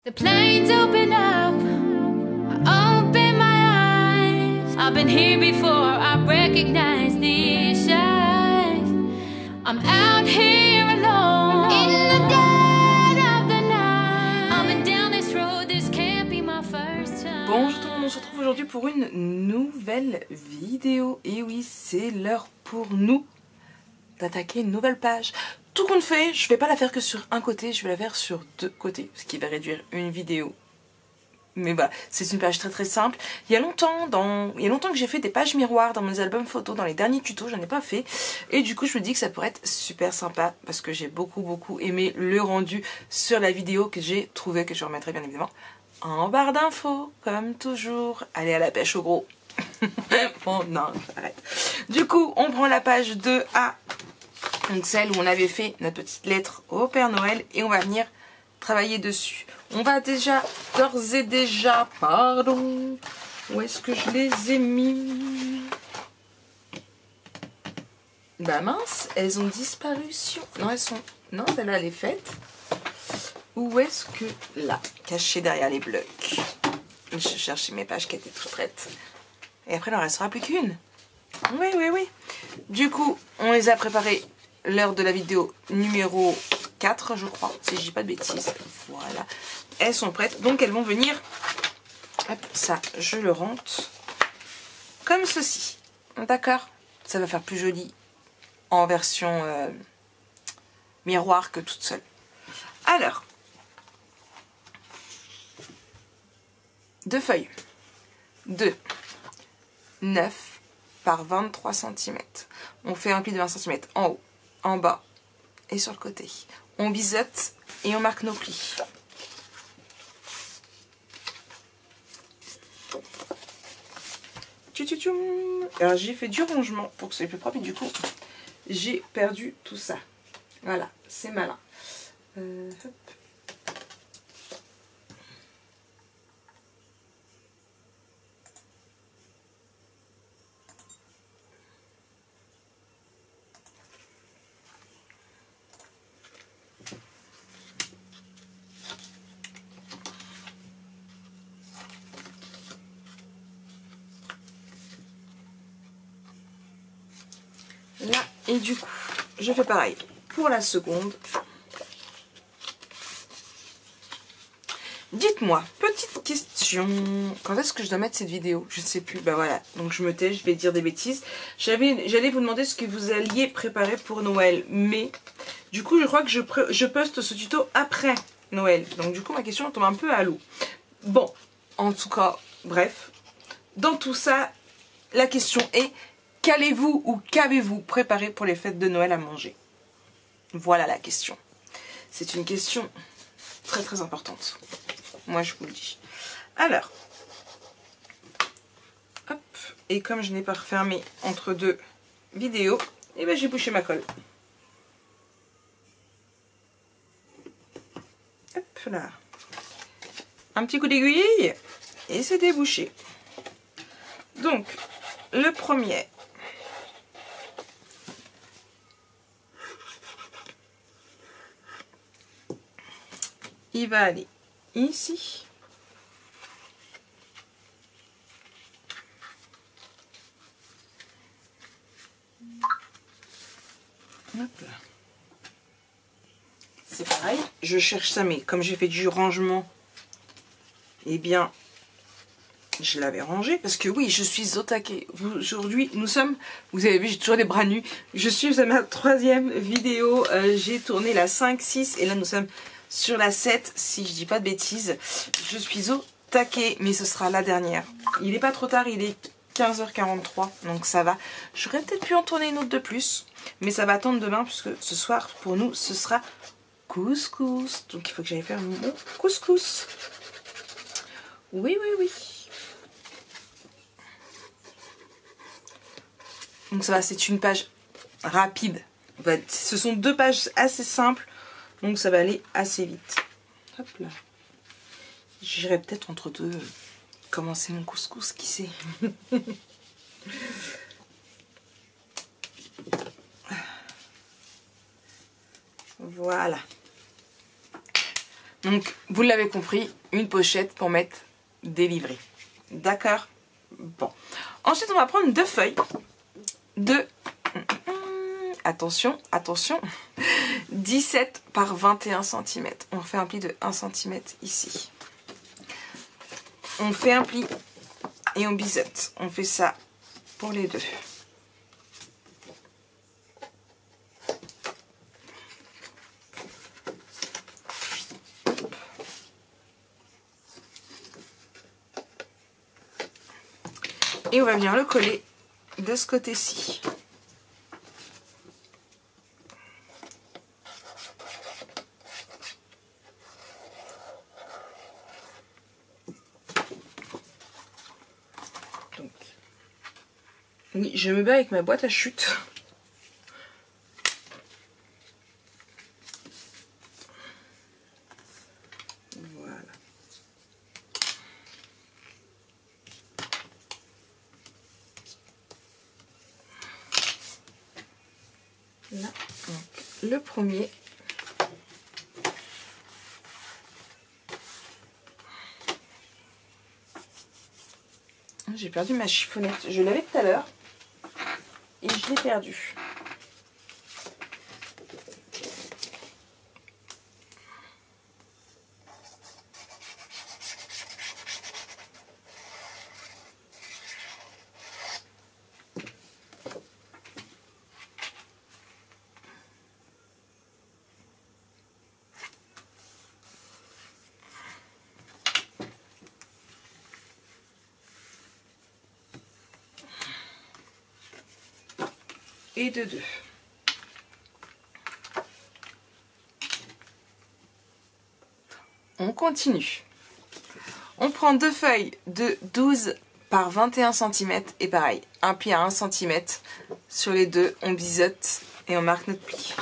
The planes open up, I open my eyes. I've been here before, I recognize these eyes. I'm out here alone, in the dead of the night. I've been down this road, this can't be my first time. Bonjour tout le monde, on se retrouve aujourd'hui pour une nouvelle vidéo. Et oui, c'est l'heure pour nous d'attaquer une nouvelle page. Tout compte fait, je vais pas la faire que sur un côté, je vais la faire sur deux côtés, ce qui va réduire une vidéo. Mais voilà, c'est une page très très simple. Il y a longtemps que j'ai fait des pages miroirs dans mes albums photos, dans les derniers tutos, j'en ai pas fait. Et du coup, je me dis que ça pourrait être super sympa parce que j'ai beaucoup aimé le rendu sur la vidéo que j'ai trouvé, que je remettrai bien évidemment en barre d'infos, comme toujours. Allez à la pêche au gros. Bon, non, j'arrête. Du coup, on prend la page 2A. Donc celle où on avait fait notre petite lettre au Père Noël et on va venir travailler dessus. On va déjà, d'ores et déjà, pardon, où est-ce que je les ai mis? Bah mince, elles ont disparu sur... Non, elles sont... Non, celle-là, elle est faite. Où est-ce que... Là, cachée derrière les blocs. Je cherchais mes pages qui étaient toutes prêtes. Et après, il n'en restera plus qu'une. Oui. Du coup, on les a préparées l'heure de la vidéo numéro 4, je crois, si je dis pas de bêtises. Voilà. Elles sont prêtes, donc elles vont venir. Hop, ça, je le rentre comme ceci. D'accord? Ça va faire plus joli en version miroir que toute seule. Alors, 2 feuilles de 9 par 23 cm. On fait un pli de 20 cm en haut, en bas et sur le côté. On biseute et on marque nos plis. Alors j'ai fait du rangement pour que ce soit plus propre et du coup j'ai perdu tout ça. Voilà, c'est malin. Hop. Là, et du coup, je fais pareil pour la seconde. Dites-moi, petite question, quand est-ce que je dois mettre cette vidéo? Je ne sais plus, bah voilà, donc je me tais, je vais dire des bêtises. J'allais vous demander ce que vous alliez préparer pour Noël, mais du coup, je crois que je poste ce tuto après Noël. Donc du coup, ma question tombe un peu à l'eau. Bon, en tout cas, bref, dans tout ça, la question est... Qu'allez-vous ou qu'avez-vous préparé pour les fêtes de Noël à manger? Voilà la question. C'est une question très importante. Moi, je vous le dis. Alors, hop. Et comme je n'ai pas refermé entre deux vidéos, eh ben, j'ai bouché ma colle. Hop là. Un petit coup d'aiguille et c'est débouché. Donc, le premier... il va aller ici. Hop là. C'est pareil, je cherche ça, mais comme j'ai fait du rangement, eh bien, je l'avais rangé. Parce que oui, je suis au taquet. Aujourd'hui, nous sommes, vous avez vu, j'ai toujours les bras nus. Je suis à ma 3e vidéo. J'ai tourné la 5, 6 et là nous sommes... sur la 7, si je dis pas de bêtises, je suis au taquet, mais ce sera la dernière. Il n'est pas trop tard, il est 15h43, donc ça va. J'aurais peut-être pu en tourner une autre de plus, mais ça va attendre demain, puisque ce soir, pour nous, ce sera couscous. Donc il faut que j'aille faire mon couscous. Oui. Donc ça va, c'est une page rapide. Ce sont 2 pages assez simples. Donc ça va aller assez vite. Hop là. J'irai peut-être entre deux commencer mon couscous, qui sait. Voilà. Donc, vous l'avez compris, une pochette pour mettre des livrets. D'accord? Bon. Ensuite, on va prendre 2 feuilles de... Attention, attention. 17 par 21 cm. On fait un pli de 1 cm ici. On fait un pli et on biseute. On fait ça pour les deux. Et on va venir le coller de ce côté-ci. Donc, oui, je me bats avec ma boîte à chute. Voilà. Là, donc, le premier. J'ai perdu ma chiffonnette. Je l'avais tout à l'heure et je l'ai perdue. Et de 2. On continue. On prend 2 feuilles de 12 par 21 cm et pareil, un pli à 1 cm sur les deux, on biseute et on marque notre pli.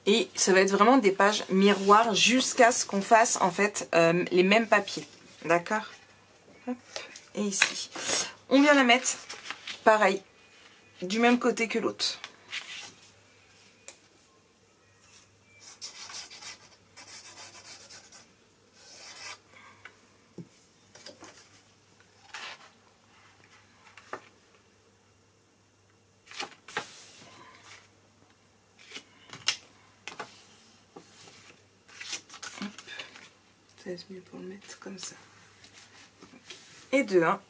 Et ça va être vraiment des pages miroirs jusqu'à ce qu'on fasse en fait les mêmes papiers. D'accord? Et ici. On vient la mettre pareil, du même côté que l'autre. Ça va être mieux pour le mettre comme ça. Et 2, 1.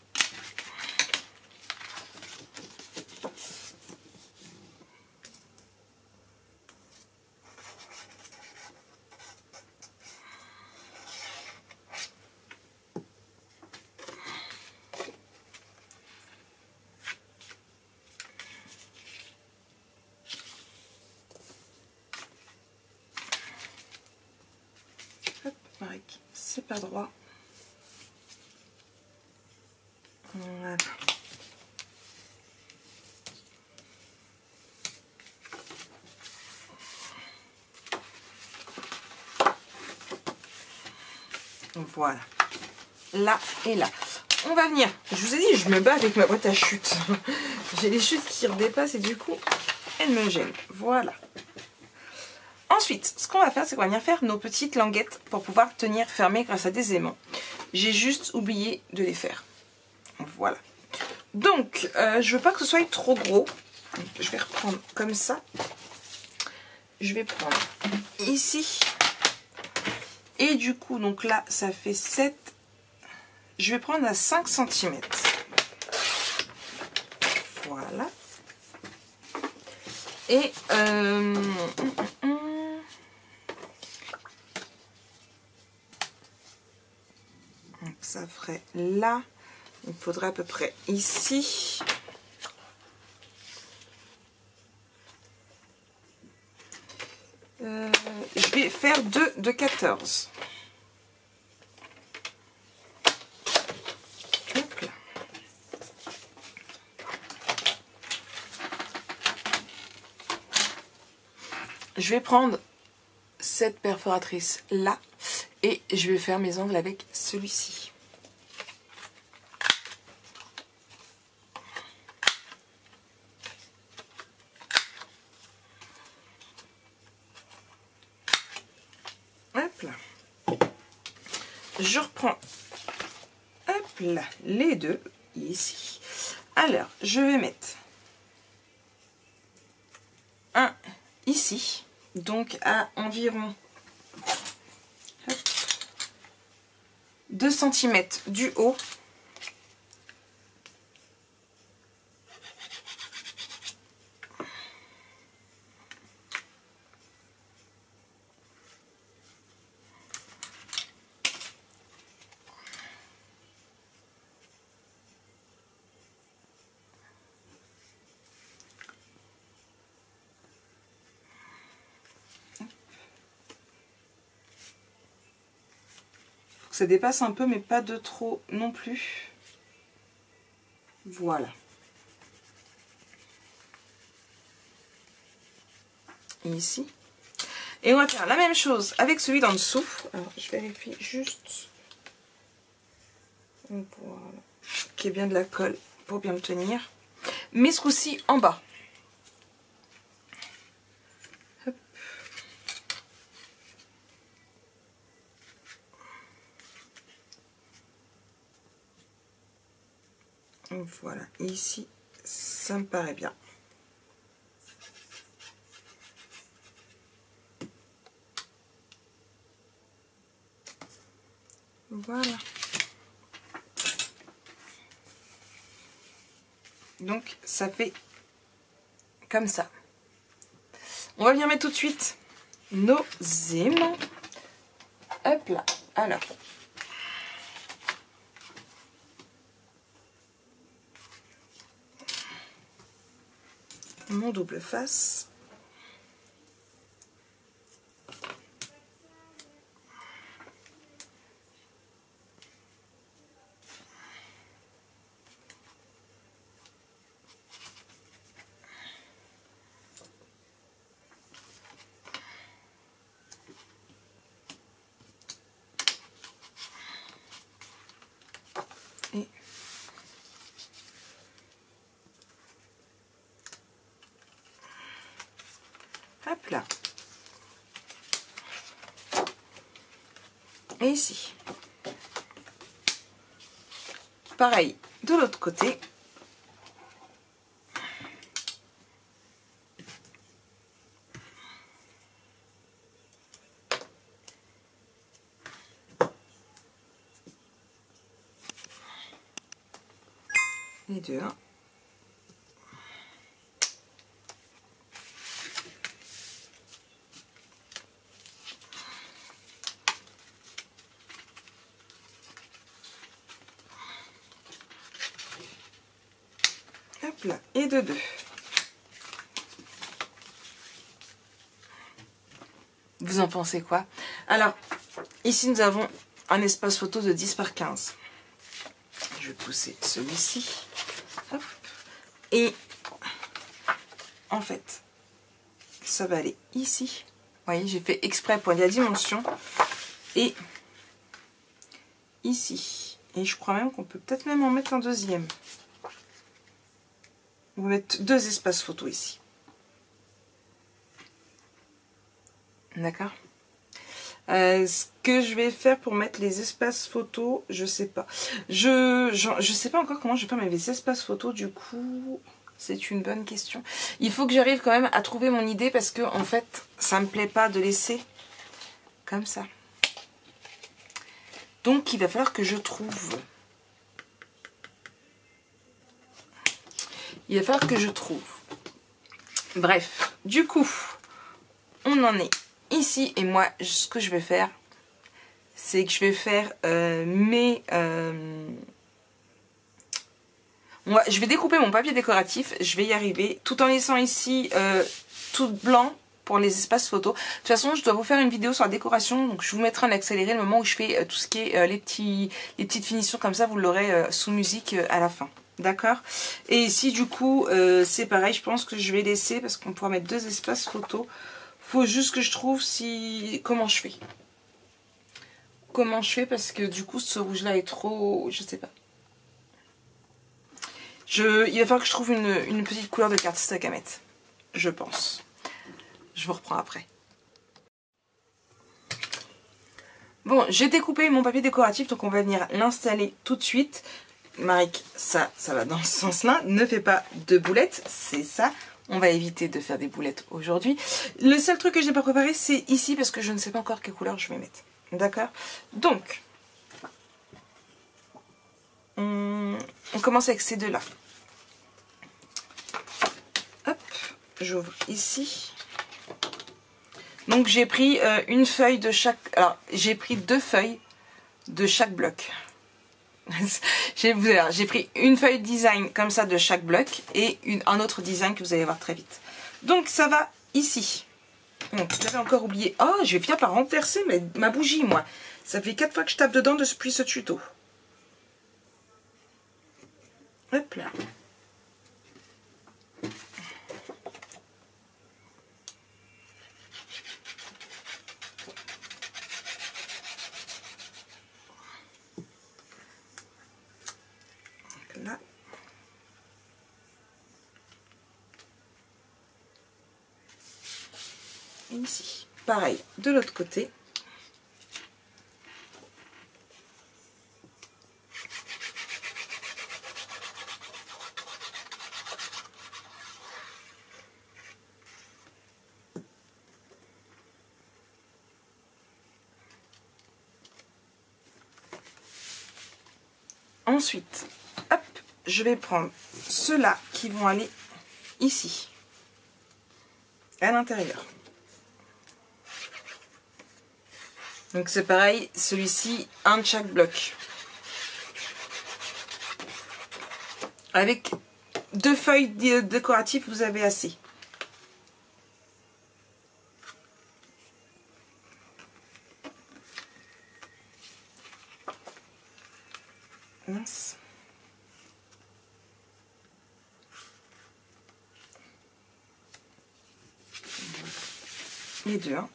C'est pas droit. Voilà. Voilà. Là et là. On va venir. Je vous ai dit, je me bats avec ma boîte à chute. J'ai les chutes qui redépassent et du coup, elles me gênent. Voilà. Ensuite, ce qu'on va faire, c'est qu'on va venir faire nos petites languettes pour pouvoir tenir fermées grâce à des aimants. J'ai juste oublié de les faire. Voilà. Donc, je veux pas que ce soit trop gros. Donc, je vais reprendre comme ça. Je vais prendre ici. Et du coup, donc là, ça fait 7. Je vais prendre à 5 cm. Voilà. Et donc ça ferait là. Il faudrait à peu près ici. Je vais faire 2 de 14. Hop là. Je vais prendre cette perforatrice là et je vais faire mes angles avec celui-ci. je reprends, hop là, les deux ici. Alors, je vais mettre un ici, donc à environ 2 cm du haut. Ça dépasse un peu mais pas de trop non plus. Voilà. Et ici. Et on va faire la même chose avec celui d'en dessous. Alors je vérifie juste. Voilà. Qu'il y ait bien de la colle pour bien le tenir. Mais ce coup-ci en bas. Hop. Voilà, ici, ça me paraît bien. Voilà. Donc, ça fait comme ça. On va venir mettre tout de suite nos aimants. Hop là. Alors. Mon double face. Et hop là. Et ici. Pareil de l'autre côté. Les deux. Hop là, et de deux. Vous en pensez quoi? Alors, ici nous avons un espace photo de 10 par 15. Je vais pousser celui-ci. Et en fait, ça va aller ici. Vous voyez, j'ai fait exprès pour la dimension. Et ici. Et je crois même qu'on peut peut-être même en mettre un deuxième. On va mettre 2 espaces photo ici. D'accord. Ce que je vais faire pour mettre les espaces photos, je sais pas. Je sais pas encore comment je vais faire mes espaces photos, du coup, c'est une bonne question. Il faut que j'arrive quand même à trouver mon idée parce que en fait, ça me plaît pas de laisser comme ça. Donc, il va falloir que je trouve. Il va falloir que je trouve. Bref, du coup, on en est ici. Et moi, ce que je vais faire, c'est que je vais faire je vais découper mon papier décoratif. Je vais y arriver. Tout en laissant ici tout blanc pour les espaces photos. De toute façon, je dois vous faire une vidéo sur la décoration. Donc, je vous mettrai en accéléré le moment où je fais tout ce qui est les petites finitions. Comme ça, vous l'aurez sous musique à la fin. D'accord. Et ici, du coup, c'est pareil. Je pense que je vais laisser parce qu'on pourra mettre 2 espaces photos. Faut juste que je trouve comment je fais. Comment je fais parce que du coup, ce rouge-là est trop... Je sais pas. Il va falloir que je trouve une petite couleur de cardstock à mettre. Je pense. Je vous reprends après. Bon, j'ai découpé mon papier décoratif, donc on va venir l'installer tout de suite. Marik, ça va dans ce sens-là. Ne fais pas de boulettes, c'est ça. On va éviter de faire des boulettes aujourd'hui. Le seul truc que j'ai pas préparé, c'est ici, parce que je ne sais pas encore quelle couleur je vais mettre. D'accord? Donc, on commence avec ces deux-là. Hop, j'ouvre ici. Donc j'ai pris une feuille de chaque... Alors, j'ai pris 2 feuilles de chaque bloc. J'ai pris une feuille de design comme ça de chaque bloc et un autre design que vous allez voir très vite. Donc ça va ici. Donc j'avais encore oublié. Oh, je vais finir par renverser ma bougie, moi. Ça fait 4 fois que je tape dedans depuis ce tuto. Hop là. Là. Et ici. Pareil, de l'autre côté. Ensuite, hop, je vais prendre ceux-là qui vont aller ici, à l'intérieur. Donc c'est pareil, celui-ci, un de chaque bloc. Avec 2 feuilles décoratives, vous avez assez. Mince. Les deux, hein.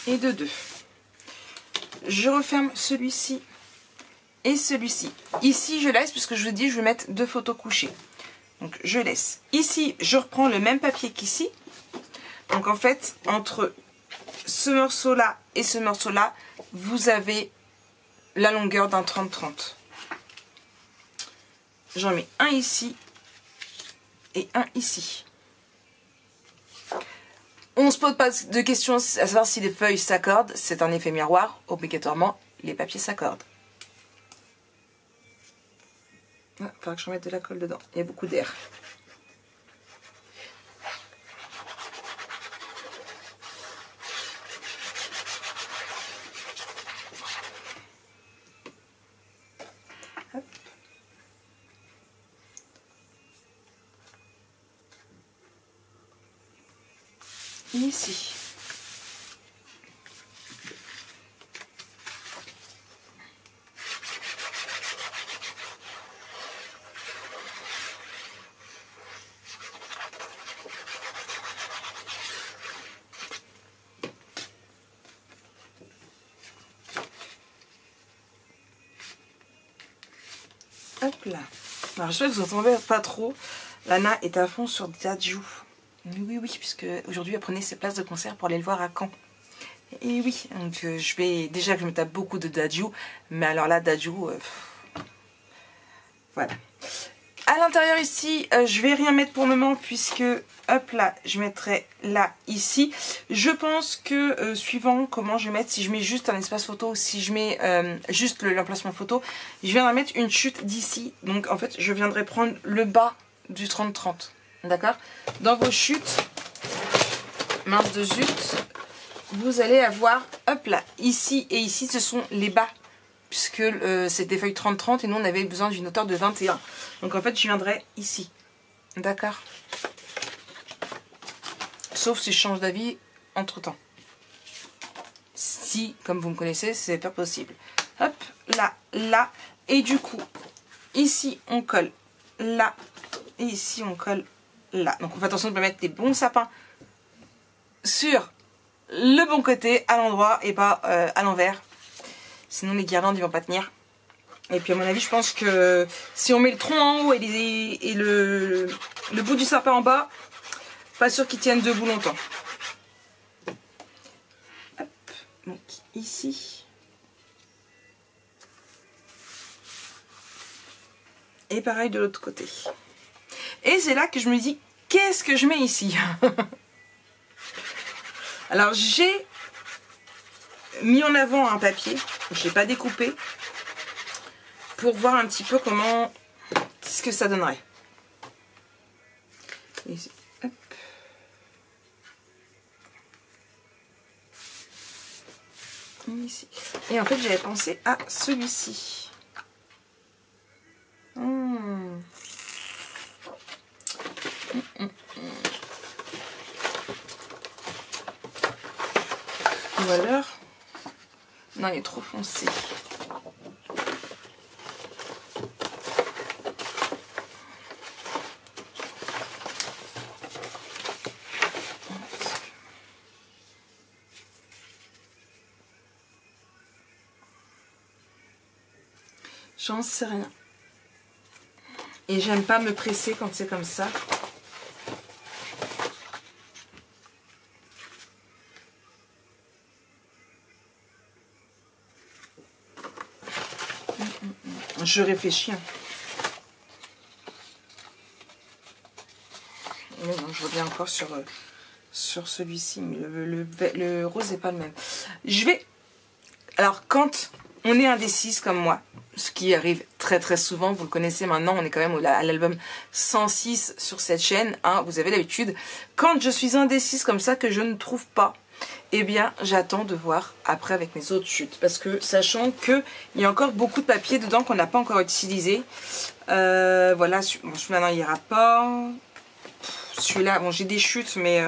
Et de 2. Je referme celui-ci et celui-ci. Ici, je laisse, puisque je vous dis, je vais mettre 2 photos couchées. Donc, je laisse. Ici, je reprends le même papier qu'ici. Donc, en fait, entre ce morceau-là et ce morceau-là, vous avez la longueur d'un 30-30. J'en mets un ici et un ici. On ne se pose pas de questions à savoir si les feuilles s'accordent. C'est un effet miroir. Obligatoirement, les papiers s'accordent. Il faudra que je remette de la colle dedans. Il y a beaucoup d'air. Hop. Ici. Hop là. Alors j'espère que vous n'entendez pas trop. Lana est à fond sur Dadju. Oui, puisque aujourd'hui elle prenait ses places de concert pour aller le voir à Caen. Et oui, donc je vais... Déjà que je me tape beaucoup de Dadju, mais alors là, Dadju... voilà. À l'intérieur ici, je vais rien mettre pour le moment puisque, hop là, je mettrai là, ici. Je pense que, suivant comment je vais mettre, si je mets juste un espace photo, si je mets juste l'emplacement photo, je viendrai mettre une chute d'ici. Donc en fait, je viendrai prendre le bas du 30-30. D'accord? Dans vos chutes, mince de zut, vous allez avoir, hop là, ici et ici, ce sont les bas. Puisque c'est des feuilles 30-30 et nous on avait besoin d'une hauteur de 21. Donc en fait je viendrai ici. D'accord? Sauf si je change d'avis entre temps. si, comme vous me connaissez, c'est pas possible. Hop, là, là. Et du coup, ici, on colle là. Et ici, on colle là. Donc, on fait attention de mettre les bons sapins sur le bon côté, à l'endroit, et pas à l'envers. Sinon, les guirlandes, ils vont pas tenir. Et puis, à mon avis, je pense que si on met le tronc en haut et le bout du sapin en bas, pas sûr qu'ils tiennent debout longtemps. Hop, donc ici. Et pareil de l'autre côté. Et c'est là que je me dis, qu'est-ce que je mets ici? Alors j'ai mis en avant un papier, je n'ai pas découpé, pour voir un petit peu comment, ce que ça donnerait. Ici, hop. Ici. Et en fait j'avais pensé à celui-ci. Ou alors, non, il est trop foncé. J'en sais rien. Et j'aime pas me presser quand c'est comme ça. Je réfléchis. Mais non, je reviens encore sur celui-ci. Mais le rose n'est pas le même. Je vais... Alors, quand on est indécise comme moi, ce qui arrive très très souvent, vous le connaissez maintenant, on est quand même à l'album 106 sur cette chaîne, hein, vous avez l'habitude. Quand je suis indécise comme ça, que je ne trouve pas, eh bien j'attends de voir après avec mes autres chutes. Parce que sachant qu'il y a encore beaucoup de papier dedans qu'on n'a pas encore utilisé. Voilà, bon, celui-là non, il ira pas. Celui-là, bon j'ai des chutes, mais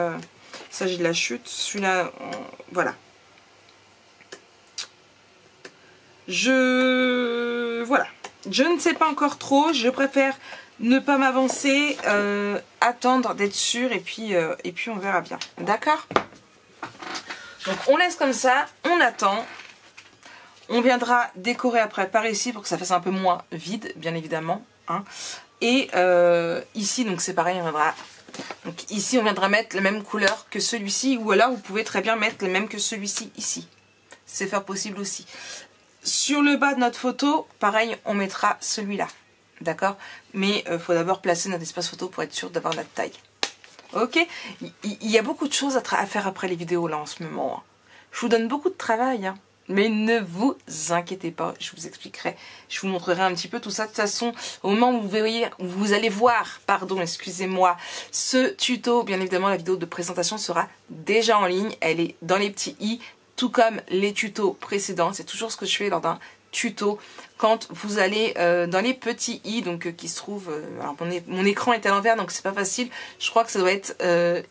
ça j'ai de la chute. Celui-là, voilà. Voilà. Je ne sais pas encore trop. Je préfère ne pas m'avancer, attendre d'être sûre et puis on verra bien. D'accord? Donc on laisse comme ça, on attend. On viendra décorer après par ici pour que ça fasse un peu moins vide, bien évidemment. Hein. Et ici, donc c'est pareil, on viendra. Donc ici, on viendra mettre la même couleur que celui-ci, ou alors vous pouvez très bien mettre le même que celui-ci ici. C'est fort possible aussi. Sur le bas de notre photo, pareil, on mettra celui-là. D'accord? Mais il faut d'abord placer notre espace photo pour être sûr d'avoir notre taille. Ok? Il y a beaucoup de choses à faire après les vidéos là en ce moment. Je vous donne beaucoup de travail. Hein. Mais ne vous inquiétez pas, je vous expliquerai. Je vous montrerai un petit peu tout ça. De toute façon, au moment où vous allez voir, pardon, excusez-moi, ce tuto, bien évidemment, la vidéo de présentation sera déjà en ligne. Elle est dans les petits i. Tout comme les tutos précédents, c'est toujours ce que je fais lors d'un tuto. Quand vous allez dans les petits i, donc qui se trouvent... alors mon écran est à l'envers, donc c'est pas facile. Je crois que ça doit être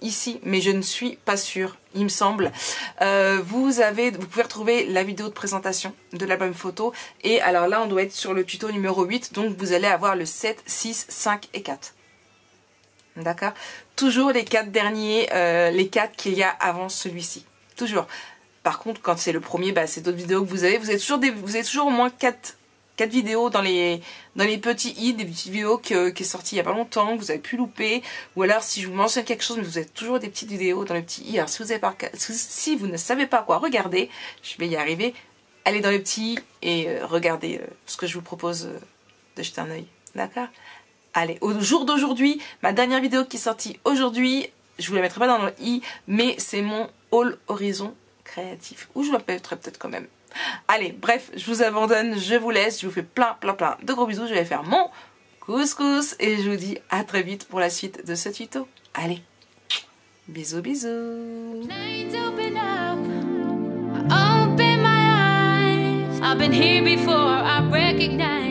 ici, mais je ne suis pas sûre, il me semble. Vous pouvez retrouver la vidéo de présentation de l'album photo. Et alors là, on doit être sur le tuto numéro 8, donc vous allez avoir le 7, 6, 5 et 4. D'accord? Toujours les 4 derniers, les 4 qu'il y a avant celui-ci. Toujours. Par contre, quand c'est le premier, bah, c'est d'autres vidéos que vous avez. Vous avez toujours au moins 4 vidéos dans les petits i, des petites vidéos qui est sorti il n'y a pas longtemps, que vous avez pu louper. Ou alors, si je vous mentionne quelque chose, mais vous avez toujours des petites vidéos dans le petit i. Alors, si vous ne savez pas quoi regarder, je vais y arriver. Allez dans le petit i et regardez ce que je vous propose de jeter un œil. D'accord? Allez, au jour d'aujourd'hui, ma dernière vidéo qui est sortie aujourd'hui, je vous la mettrai pas dans le i, mais c'est mon haul horizon créatif. Ou je la mettrai peut-être quand même. Allez, bref, je vous abandonne, je vous laisse, je vous fais plein de gros bisous. Je vais faire mon couscous et je vous dis à très vite pour la suite de ce tuto. Allez, bisous, bisous. I've been here before, I recognize